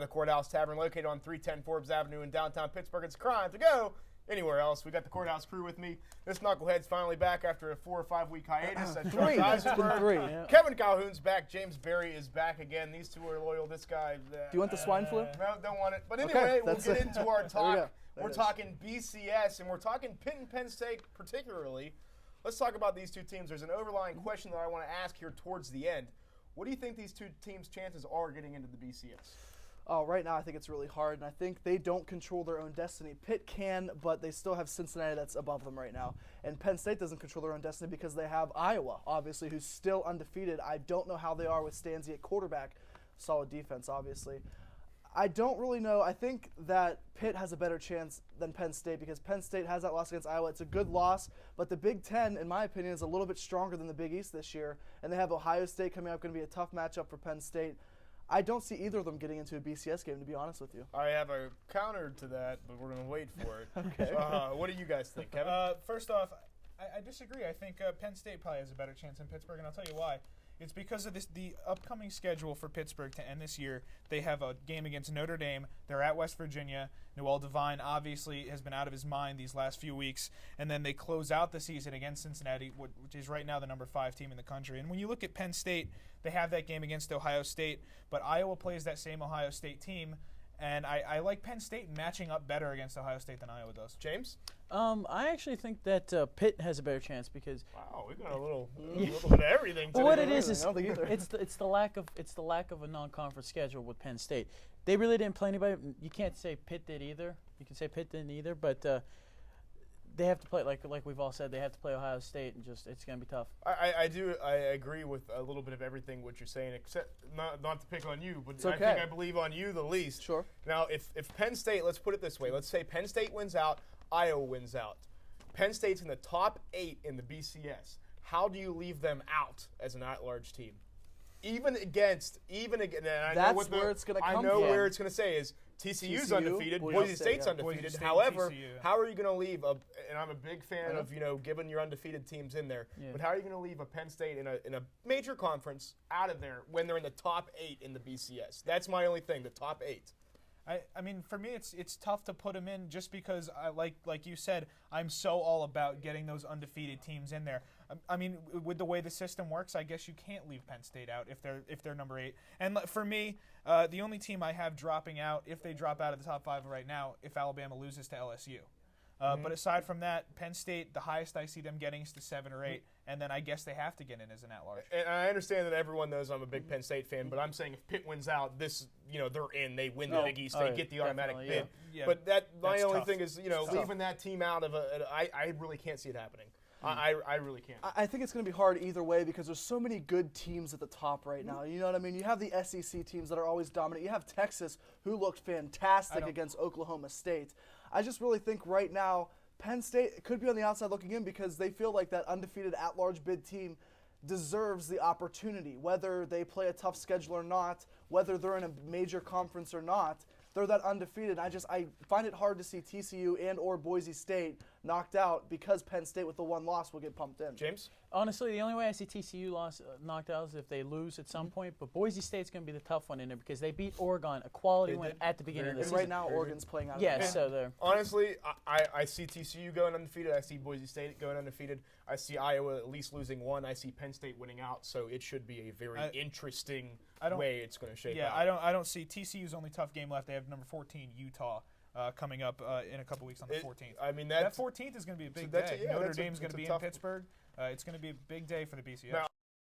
the Courthouse Tavern, located on 310 Forbes Avenue in downtown Pittsburgh. It's a crime to go anywhere else. We got the Courthouse crew with me. This knucklehead's finally back after a 4 or 5 week hiatus. Three. It's been three. Yeah. Kevin Calhoun's back. James Berry is back again. These two are loyal. This guy. Do you want the swine flu? No, don't want it. But anyway, we'll get into our talk. We're talking BCS, and we're talking Pitt and Penn State particularly. Let's talk about these two teams. There's an overlying question that I want to ask here towards the end. What do you think these two teams' chances are getting into the BCS? Right now I think it's really hard, and I think they don't control their own destiny. Pitt can, but they still have Cincinnati that's above them right now. And Penn State doesn't control their own destiny because they have Iowa, obviously, who's still undefeated. I don't know how they are with Stanzi at quarterback. Solid defense, obviously. I don't really know. I think that Pitt has a better chance than Penn State because Penn State has that loss against Iowa. It's a good loss, but the Big Ten, in my opinion, is a little bit stronger than the Big East this year, and they have Ohio State coming up, going to be a tough matchup for Penn State. I don't see either of them getting into a BCS game, to be honest with you. I have a counter to that, but we're going to wait for it. Okay. What do you guys think, Kevin? First off, I disagree. I think Penn State probably has a better chance than Pittsburgh, and I'll tell you why. It's because of the upcoming schedule for Pittsburgh to end this year. They have a game against Notre Dame. They're at West Virginia. Noel Devine obviously has been out of his mind these last few weeks. And then they close out the season against Cincinnati, which is right now the number 5 team in the country. And when you look at Penn State, they have that game against Ohio State. But Iowa plays that same Ohio State team. And I like Penn State matching up better against Ohio State than Iowa does. James? I actually think that Pitt has a better chance because we got a little bit of everything. Well, what it is it's the lack of a non-conference schedule with Penn State. They really didn't play anybody. You can't say Pitt did either. You can say Pitt didn't either, but they have to play like we've all said. They have to play Ohio State, and it's going to be tough. I agree with a little bit of everything what you're saying, except not to pick on you, but it's okay. I think I believe on you the least. Sure. Now, if Penn State, let's put it this way, let's say Penn State wins out, Iowa wins out. Penn State's in the top 8 in the BCS. How do you leave them out as an at-large team? Even against, and that's where it's going to come from. I know where it's going to say is TCU's undefeated, Boise State's undefeated. Boise State, However, TCU. How are you going to leave and I'm a big fan of giving your undefeated teams in there, but how are you going to leave a Penn State in a major conference out of there when they're in the top 8 in the BCS? That's my only thing, the top 8. I mean, for me, it's tough to put them in just because, like you said, I'm so all about getting those undefeated teams in there. I mean, with the way the system works, I guess you can't leave Penn State out if they're number 8. And for me, the only team I have dropping out, if they drop out of the top 5 right now, if Alabama loses to LSU. But aside from that, Penn State, the highest I see them getting is to 7 or 8, and then I guess they have to get in as an at-large. And I understand that everyone knows I'm a big Penn State fan, but I'm saying if Pitt wins out, they're in, they win the Big East, they get the automatic bid. Yeah. But my only tough. thing is, leaving that team out of I really can't see it happening. I really can't. I think it's going to be hard either way because there's so many good teams at the top right now. You know what I mean? You have the SEC teams that are always dominant. You have Texas, who looked fantastic against Oklahoma State. I just really think right now Penn State could be on the outside looking in because they feel like that undefeated at-large bid team deserves the opportunity, whether they play a tough schedule or not, whether they're in a major conference or not. They're that undefeated. I find it hard to see TCU and or Boise State knocked out because Penn State with the one loss will get pumped in. James? Honestly, the only way I see TCU knocked out is if they lose at some point. But Boise State's going to be the tough one in there because they beat Oregon, a quality win at the beginning of the and season. right now, Oregon's playing out. So they're honestly, I see TCU going undefeated. I see Boise State going undefeated. I see Iowa at least losing 1. I see Penn State winning out. So it should be a very interesting way it's going to shape out. I don't see TCU's only tough game left. They have number 14 Utah. Coming up in a couple weeks on the 14th. I mean that 14th is going to be a big day. Yeah, Notre Dame's going to be in Pittsburgh. It's going to be a big day for the BCS. Now,